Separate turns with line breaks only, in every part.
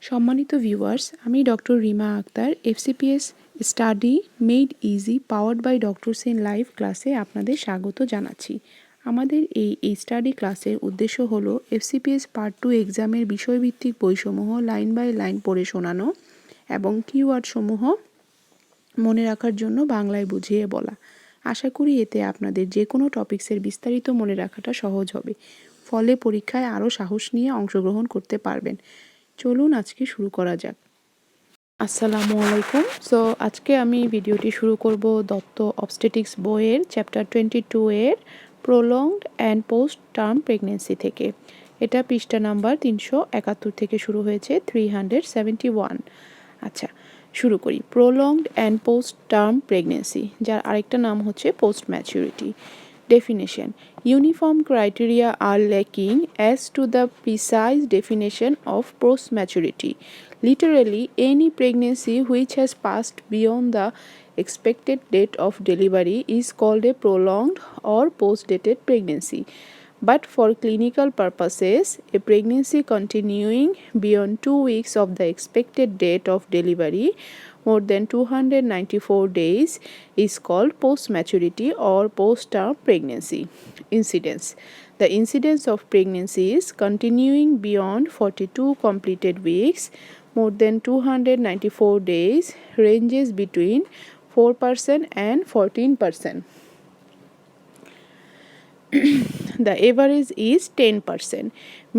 সম্মানিত ভিউয়ার্স, আমি doctor Rima Akter FCPS study made easy powered by doctors in live ক্লাসে আপনাদের স্বাগত জানাচ্ছি। আমাদের এই স্টাডি ক্লাসের উদ্দেশ্য হলো এফসিপিএস পার্ট 2 এক্সামের বিষয়ভিত্তিক বইসমূহ লাইন বাই লাইন পড়ে শোনানো এবং কিওয়ার্ডসমূহ মনে রাখার জন্য বাংলায় বুঝিয়ে বলা। আশা করি এতে আপনাদের যে কোনো টপিক্সের বিস্তারিত মনে রাখাটা সহজ হবে, ফলে পরীক্ষায় আরও সাহস নিয়ে অংশগ্রহণ করতে পারবেন। চলুন আজকে শুরু করা যাক। আসসালামু আলাইকুম। সো আজকে আমি ভিডিওটি শুরু করব দত্ত অবস্টেটিক্স বইয়ের চ্যাপ্টার 22 এর prolonged and post term pregnancy থেকে। এটা পৃষ্ঠা নাম্বার 371 থেকে শুরু হয়েছে 371। আচ্ছা, শুরু করি। Prolonged and post term pregnancy, যার আরেকটা নাম হচ্ছে post maturity. Definition: Uniform criteria are lacking as to the precise definition of post-maturity. Literally, any pregnancy which has passed beyond the expected date of delivery is called a prolonged or post-dated pregnancy. But for clinical purposes, a pregnancy continuing beyond 2 weeks of the expected date of delivery more than 294 days is called post-maturity or post-term pregnancy. Incidence: the incidence of pregnancies continuing beyond 42 completed weeks more than 294 days ranges between 4% and 14%. The average is 10%.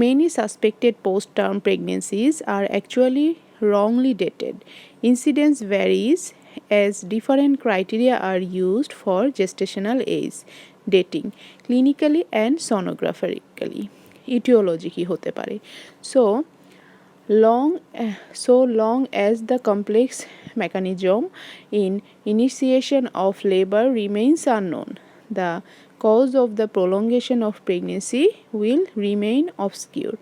Many suspected post-term pregnancies are actually wrongly dated. Incidence varies as different criteria are used for gestational age, dating, clinically and sonographically. Etiology কি হতে পারে? So long as the complex mechanism in initiation of labor remains unknown, the cause of the prolongation of pregnancy will remain obscure,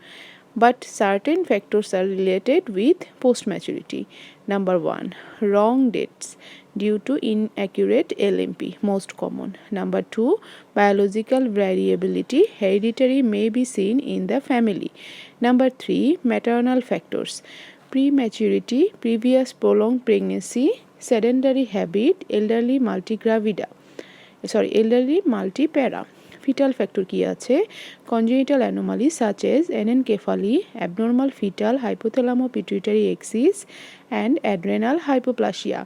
but certain factors are related with post-maturity. Number 1, wrong dates due to inaccurate LMP, most common. Number 2, biological variability, hereditary may be seen in the family. Number 3, maternal factors, prematurity, previous prolonged pregnancy, sedentary habit, elderly multipara. Fetal factor কি আছে? Congenital anomalies such as anencephaly, abnormal fetal hypothalamo-pituitary axis and adrenal hypoplasia,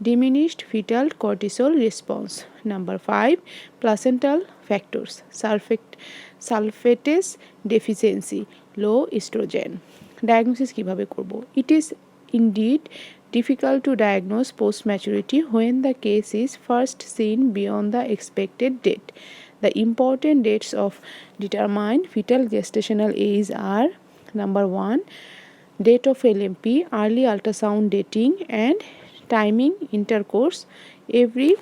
diminished fetal cortisol response. Number 5, placental factors, sulfatase deficiency, low estrogen. Diagnosis কিভাবে করব? It is indeed difficult to diagnose post-maturity when the case is first seen beyond the expected date. The important dates of determined fetal gestational age are: number 1, date of LMP, early ultrasound dating and timing intercourse. Every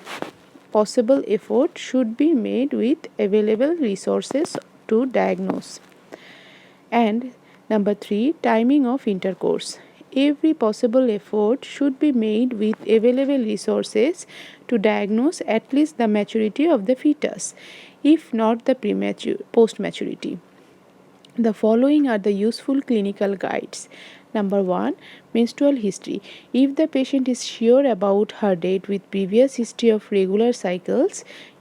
possible effort should be made with available resources to diagnose. And number 3, timing of intercourse. Every possible effort should be made with available resources to diagnose at least the maturity of the fetus, if not the post-maturity. The following are the useful clinical guides. Number 1, menstrual history. If the patient is sure about her date with previous history of regular cycles,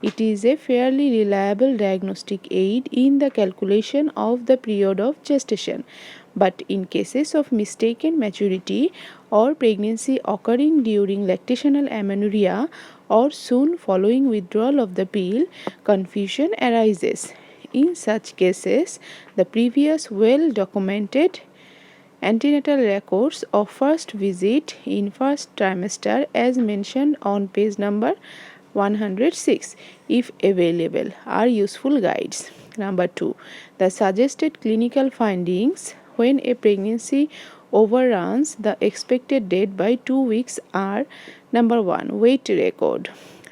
it is a fairly reliable diagnostic aid in the calculation of the period of gestation. But in cases of mistaken maturity or pregnancy occurring during lactational amenorrhea or soon following withdrawal of the pill, confusion arises. In such cases, the previous well-documented antenatal records of first visit in first trimester as mentioned on page number 106, if available, are useful guides. Number 2, the suggested clinical findings when a pregnancy overruns the expected date by 2 weeks are: number 1, weight record.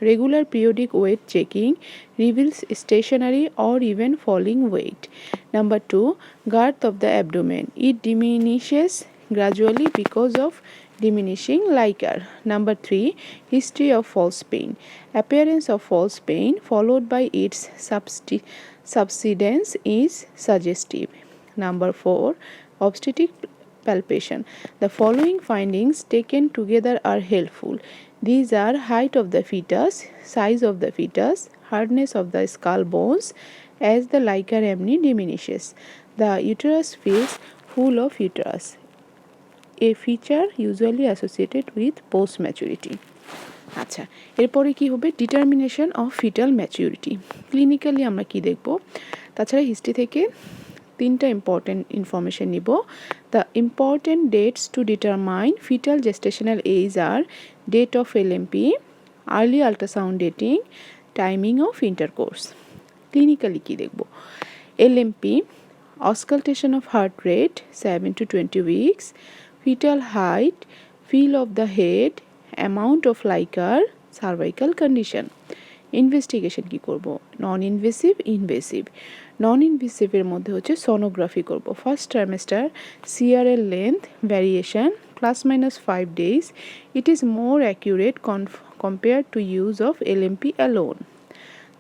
Regular periodic weight checking reveals stationary or even falling weight. Number 2, girth of the abdomen. It diminishes gradually because of diminishing liquor. Number 3, history of false pain. Appearance of false pain followed by its subsidence is suggestive. Number 4, obstetric palpation. The following findings taken together are helpful. These are height of the fetus, size of the fetus, hardness of the skull bones as the lichar amni diminishes. The uterus feels full of uterus, a feature usually associated with post maturity. আচ্ছা, এরপরে কি হবে? Determination of fetal maturity. Clinically আমরা কি দেখব? তাছাড়া history থেকে তিনটা ইম্পর্টেন্ট ইনফরমেশন নিব। The important dates to determine fetal gestational age আর date of LMP, early ultrasound dating, timing of intercourse. Clinically কি দেখব? LMP, auscultation of heart rate 7 to 20 weeks, fetal height, feel of the head, amount of liquor, cervical condition. Investigation কি করব? Non invasive, invasive. নন ইনভেসিভের মধ্যে হচ্ছে sonography করব। First trimester CRL length variation +- 5 days. It is more accurate compared to use of LMP alone.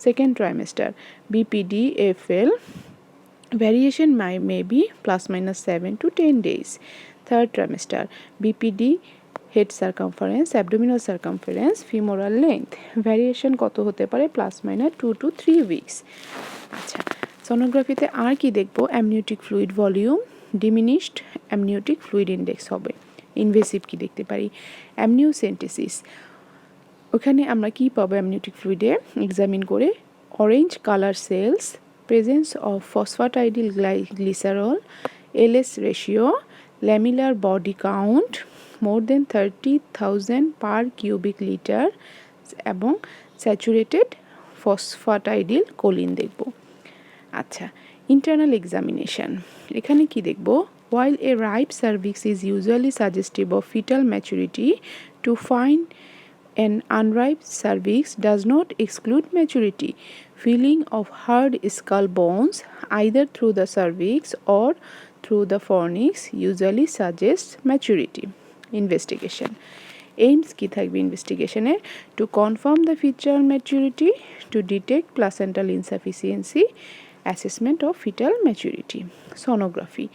Second trimester BPD FL variation may be +- 7 to 10 days. Third trimester BPD head circumference, abdominal circumference, femoral length variation কত হতে পারে? +- 2 to 3 weeks. আচ্ছা, সোনোগ্রাফিতে আর কি দেখব? Amniotic fluid volume, diminished amniotic fluid index হবে। Invasive কি দেখতে পারি? অ্যামনিওসেন্টেসিস, ওখানে আমরা কি পাবো অ্যামনিওটিক ফ্লুইডে এক্সামিন করে? Orange colour cells, presence of phosphatidyl glycerol, LS ratio, lamellar body count more than 30,000 per cubic litre এবং স্যাচুরেটেড ফসফাটাইডিল কোলিন দেখব। আচ্ছা, ইন্টারনাল এক্সামিনেশন, এখানে কি দেখব? While a ripe cervix is usually suggestive of fetal maturity, to find an unripe cervix does not exclude maturity. Feeling of hard skull bones either through the cervix or through the fornix usually suggests maturity. Investigation. Aims কি থাকবে ইনভেস্টিগেশনে? To confirm the fetal maturity, to detect placental insufficiency, assessment of fetal maturity. Sonography,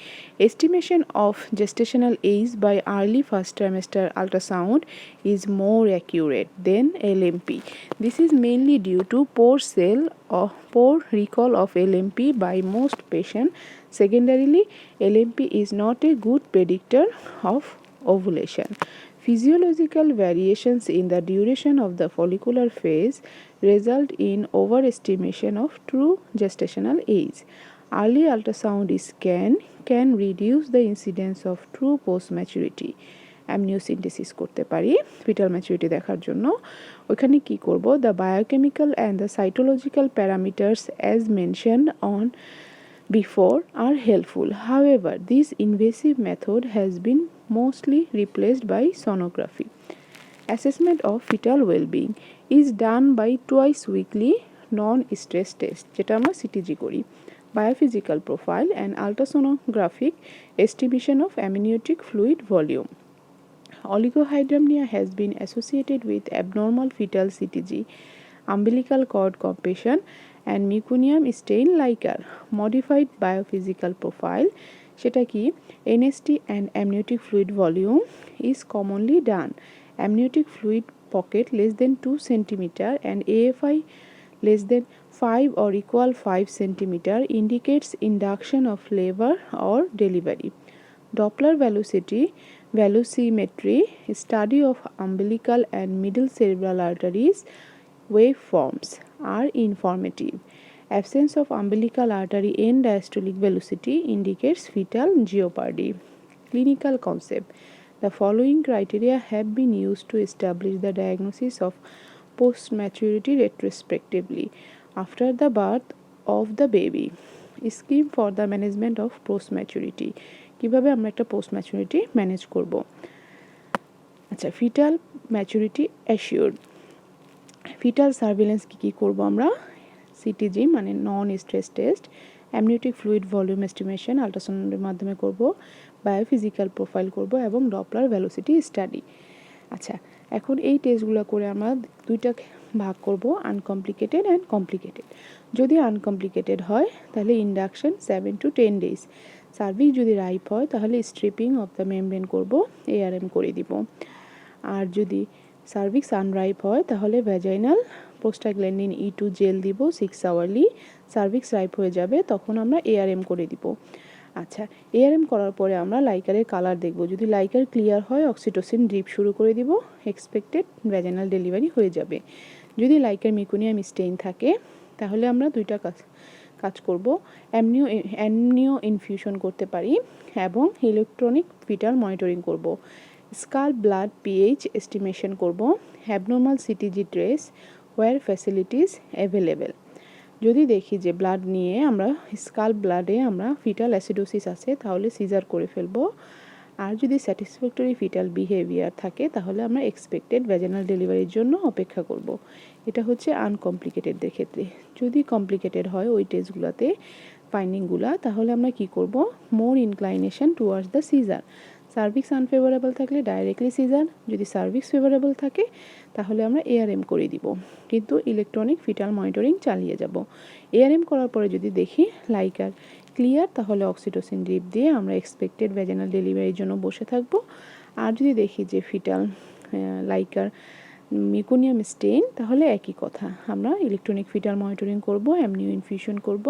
estimation of gestational age by early first trimester ultrasound is more accurate than LMP. This is mainly due to poor recall of LMP by most patients. Secondarily, LMP is not a good predictor of ovulation. Physiological variations in the duration of the follicular phase result in overestimation of true gestational age. Early ultrasound scan can reduce the incidence of true post-maturity. অ্যামনিওসিনথেসিস করতে পারি fetal maturity দেখার জন্য। ওইখানে কি করব? The biochemical and the cytological parameters as mention on before are helpful. However, this invasive method has been mostly replaced by sonography. Assessment of fetal well-being is done by twice weekly non-stress test, যেটা আমরা CTG করি, biophysical profile and ultrasonographic estimation of amniotic fluid volume. Oligohydramnia has been associated with abnormal fetal CTG, umbilical cord compression and meconium stain liquor. Modified biophysical profile, সেটা কি? NST and amniotic fluid volume is commonly done. Amniotic fluid pocket less than 2 cm and AFI less than 5 or equal 5 cm indicates induction of labor or delivery. Doppler velocimetry, study of umbilical and middle cerebral arteries waveforms are informative. Absence of umbilical artery end diastolic velocity indicates fetal jeopardy. Clinical concept. The following criteria have been used to establish the diagnosis of post-maturity retrospectively after the birth of the baby. Scheme for the management of post-maturity. কিভাবে আমরা একটা post-maturity manage করব? আচ্ছা, fetal maturity assured. Fetal surveillance কী করব আমরা? CTG মানে non stress test, amniotic fluid volume estimation আল্ট্রাসাউন্ডের মাধ্যমে করব, বায়োফিজিক্যাল প্রোফাইল করব এবং ডপলার ভেলোসিটি স্টাডি। আচ্ছা, এখন এই টেস্টগুলো করে আমরা দুইটা ভাগ করব, আনকমপ্লিকেটেড অ্যান্ড কমপ্লিকেটেড। যদি আনকমপ্লিকেটেড হয় তাহলে ইন্ডাকশন 7 to 10 days, সার্ভিক্স যদি রাইপ হয় তাহলে স্ট্রিপিং অফ দ্য মেমব্রেন করব, এআরএম করে দিব। আর যদি সার্ভিক্স আনরাইপ হয় তাহলে ভ্যাজাইনাল প্রোস্টাগ্ল্যান্ডিন E2 জেল দিব 6 আওয়ারলি। সার্ভিক্স রাইপ হয়ে যাবে তখন আমরা এআরএম করে দিব। আচ্ছা, এআরএম করার পরে আমরা লাইকারের কালার দেখব। যদি লাইকার ক্লিয়ার হয় অক্সিটোসিন ড্রিপ শুরু করে দিব, এক্সপেক্টেড ভ্যাজাইনাল ডেলিভারি হয়ে যাবে। যদি লাইকার মিকোনিয়াম স্টেইন থাকে তাহলে আমরা দুইটা কাজ করব। অ্যামনিও ইনফিউশন করতে পারি এবং ইলেকট্রনিক ফিটাল মনিটরিং করব। স্কাল ব্লাড পিএইচ এস্টিমেশন করব। Abnormal CTG trace where facilities available. যদি দেখি যে ব্লাড নিয়ে আমরা স্কাল ব্লাডে আমরা ফিটাল অ্যাসিডোসিস আছে তাহলে সিজার করে ফেলবো। আর যদি স্যাটিসফ্যাক্টরি ফিটাল বিহেভিয়ার থাকে তাহলে আমরা এক্সপেক্টেড ভ্যাজাইনাল ডেলিভারির জন্য অপেক্ষা করব। এটা হচ্ছে আনকমপ্লিকেটেডদের ক্ষেত্রে। যদি কমপ্লিকেটেড হয় ওই টেস্টগুলোতে ফাইন্ডিংগুলা তাহলে আমরা কি করব, more inclination towards the caesar. Cervix unfavourable থাকলে ডাইরেক্টলি সিজার, যদি সার্ভিক্স ফেভারেবল থাকে তাহলে আমরা এআরএম করে দিব, কিন্তু ইলেকট্রনিক ফিটাল মনিটরিং চালিয়ে যাব। এআরএম করার পরে যদি দেখি লাইকার ক্লিয়ার তাহলে অক্সিটোসিন ড্রিপ দিয়ে আমরা এক্সপেক্টেড ভ্যাজাইনাল ডেলিভারির জন্য বসে থাকব। আর যদি দেখি যে ফিটাল লাইকার মিকোনিয়াম স্টেইন তাহলে একই কথা, আমরা ইলেকট্রনিক ফিটাল মনিটরিং করব, অ্যামনিও ইনফিউশন করব,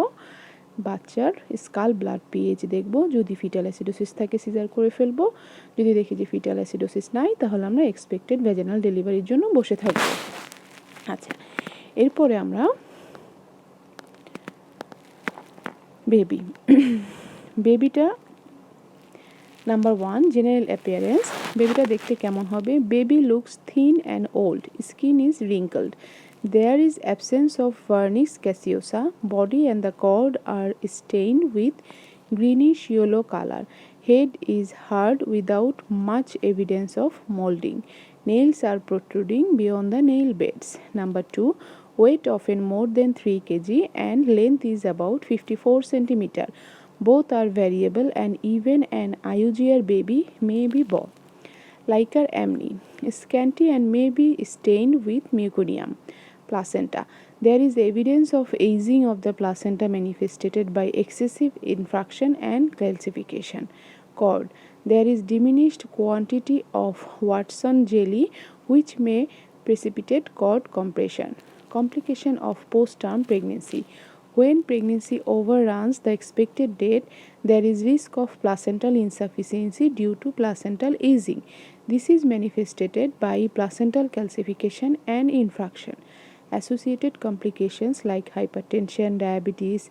বাচ্চার স্কাল ব্লাড পিএইচ দেখব। যদি ফিটাল অ্যাসিডোসিস থাকে সিজার করে ফেলবো। যদি দেখি যে ফিটাল অ্যাসিডোসিস নাই তাহলে আমরা এক্সপেক্টেড ভ্যাজাইনাল ডেলিভারির জন্য বসে থাকব। আচ্ছা, এরপরে আমরা বেবিটা নাম্বার 1 জেনারেল অ্যাপিয়ারেন্স। বেবিটা দেখতে কেমন হবে? Baby looks thin and old, skin is wrinkled, there is absence of vernix caseosa, body and the cord are stained with greenish yellow color, head is hard without much evidence of molding, nails are protruding beyond the nail beds. Number 2, weight often more than 3 kg and length is about 54 cm. Both are variable and even an IUGR baby may be born. Liker amni, scanty and may be stained with meconium. Placenta, there is evidence of aging of the placenta manifested by excessive infraction and calcification. Cord, there is diminished quantity of Watson jelly which may precipitate cord compression. Complication of postpartum pregnancy, when pregnancy overruns the expected date there is risk of placental insufficiency due to placental aging. This is manifested by placental calcification and infraction. Associated complications like hypertension, diabetes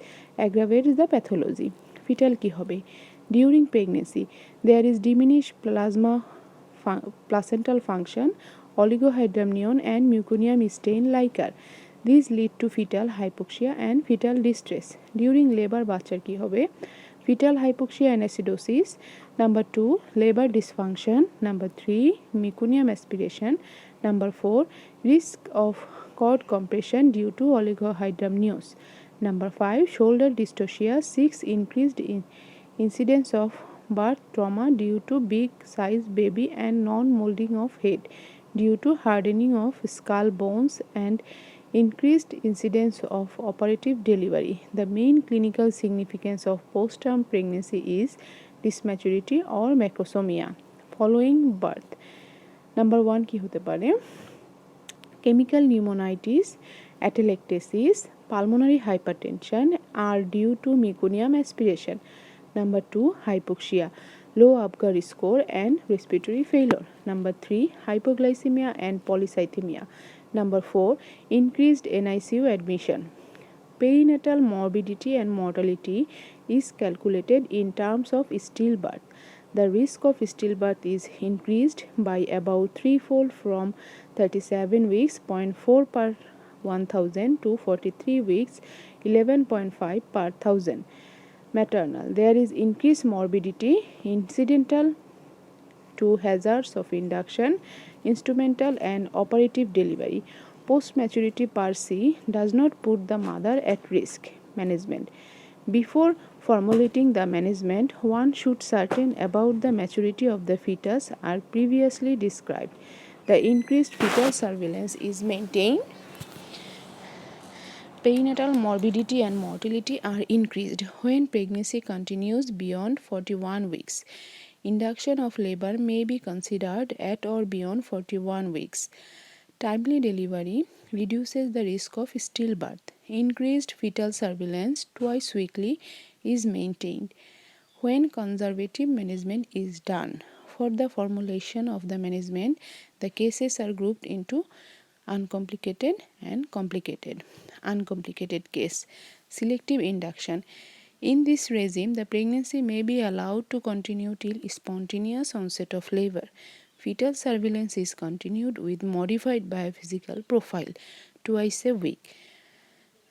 aggravates the pathology. Fetal কি হবে? During pregnancy there is diminished placental function, oligohydramnion and meconium stain liquor. These lead to fetal hypoxia and fetal distress. During labor বাচ্চার কি হবে? Fetal hypoxia and acidosis. Number 2, labor dysfunction. Number 3, meconium aspiration. Number 4, risk of cord compression due to oligohydramnios. Number 5, shoulder dystocia. 6, increased incidence of birth trauma due to big size baby and non-molding of head due to hardening of skull bones and increased incidence of operative delivery. The main clinical significance of postpartum pregnancy is dysmaturity or macrosomia following birth. Number 1 কি হতে পারে? Chemical pneumonitis, atelectasis, pulmonary hypertension are due to meconium aspiration. Number 2, hypoxia, low Apgar score and respiratory failure. Number 3, hypoglycemia and polycythemia. Number 4, increased NICU admission. Perinatal morbidity and mortality is calculated in terms of stillbirth. The risk of stillbirth is increased by about threefold from 37 weeks 0.4 per 1000 to 43 weeks 11.5 per 1000. Maternal, there is increased morbidity incidental to hazards of induction, instrumental and operative delivery. Post-maturity per se does not put the mother at risk. Management, before formulating the management one should certain about the maturity of the fetus are previously described. The increased fetal surveillance is maintained. Perinatal morbidity and mortality are increased when pregnancy continues beyond 41 weeks. Induction of labor may be considered at or beyond 41 weeks. Timely delivery reduces the risk of stillbirth. Increased fetal surveillance twice weekly is maintained when conservative management is done. For the formulation of the management, the cases are grouped into uncomplicated and complicated. Uncomplicated case. Selective induction. In this regime, the pregnancy may be allowed to continue till spontaneous onset of labor. Fetal surveillance is continued with modified biophysical profile twice a week.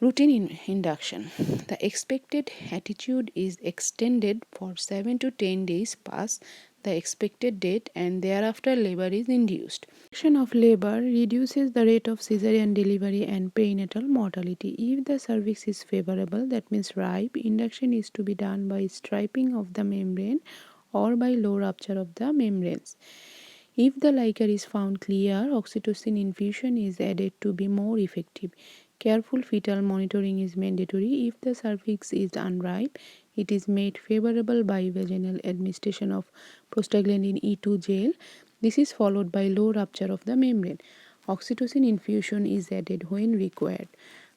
Routine induction. The expected attitude is extended for 7 to 10 days past the expected date and thereafter labor is induced. Induction of labor reduces the rate of cesarean delivery and perinatal mortality. If the cervix is favorable, that means ripe, induction is to be done by striping of the membrane or by low rupture of the membranes. If the liquor is found clear, oxytocin infusion is added to be more effective. Careful fetal monitoring is mandatory. If the cervix is unripe, it is made favorable by vaginal administration of prostaglandin E2 gel. This is followed by low rupture of the membrane. Oxytocin infusion is added when required.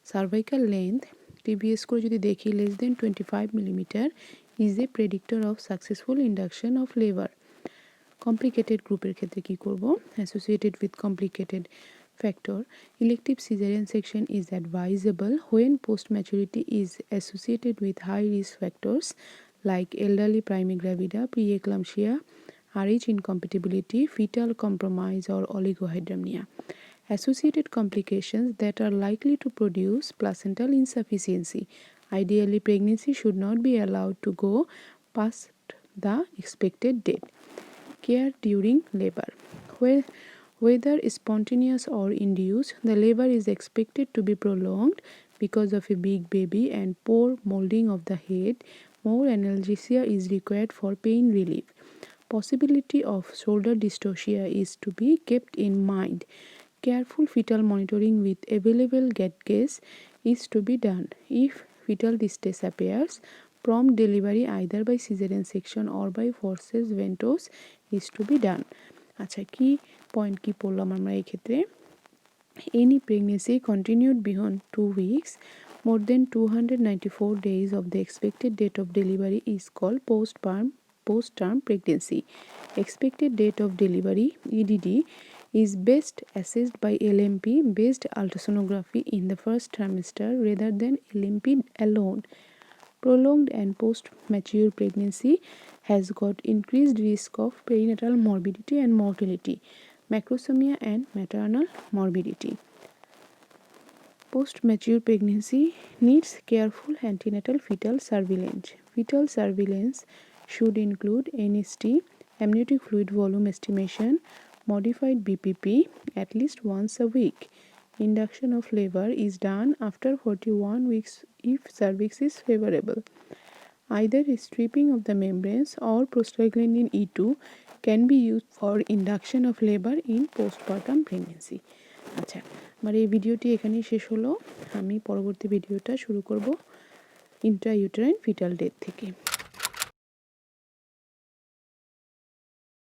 Cervical length TBS score যদি দেখি less than 25 mm is a predictor of successful induction of labor. Complicated গ্রুপের ক্ষেত্রে কি করব? Associated with complicated factor, elective cesarean section is advisable when post-maturity is associated with high-risk factors like elderly primigravida, preeclampsia, Rh incompatibility, fetal compromise or oligohydramnia. Associated complications that are likely to produce placental insufficiency. Ideally, pregnancy should not be allowed to go past the expected date. Care during labor. Whether spontaneous or induced, the labor is expected to be prolonged because of a big baby and poor molding of the head. More analgesia is required for pain relief. Possibility of shoulder dystocia is to be kept in mind. Careful fetal monitoring with available gait gas is to be done. If fetal distress appears, prompt delivery either by cesarean section or by forceps ventosus is to be done. আচ্ছা কি point কি পড়লাম আমরা এই ক্ষেত্রে? Any pregnancy continued beyond 2 weeks more than 294 days of the expected date of delivery is called post-term pregnancy. Expected date of delivery EDD is best assessed by LMP based ultrasonography in the first trimester rather than LMP alone. Prolonged and post-mature pregnancy has got increased risk of perinatal morbidity and mortality, macrosomia and maternal morbidity. Post-mature pregnancy needs careful antenatal fetal surveillance. Fetal surveillance should include NST, amniotic fluid volume estimation, modified BPP at least once a week. Induction of labor is done after 41 weeks if cervix is favorable. Either stripping of the membranes or prostaglandin E2 can be used for induction of labor in postpartum pregnancy. আচ্ছা, আমার এই ভিডিওটি এখানেই শেষ হলো। আমি পরবর্তী ভিডিওটা শুরু করব ইন্ট্রাইউটেরাইন ফিটাল ডেথ থেকে।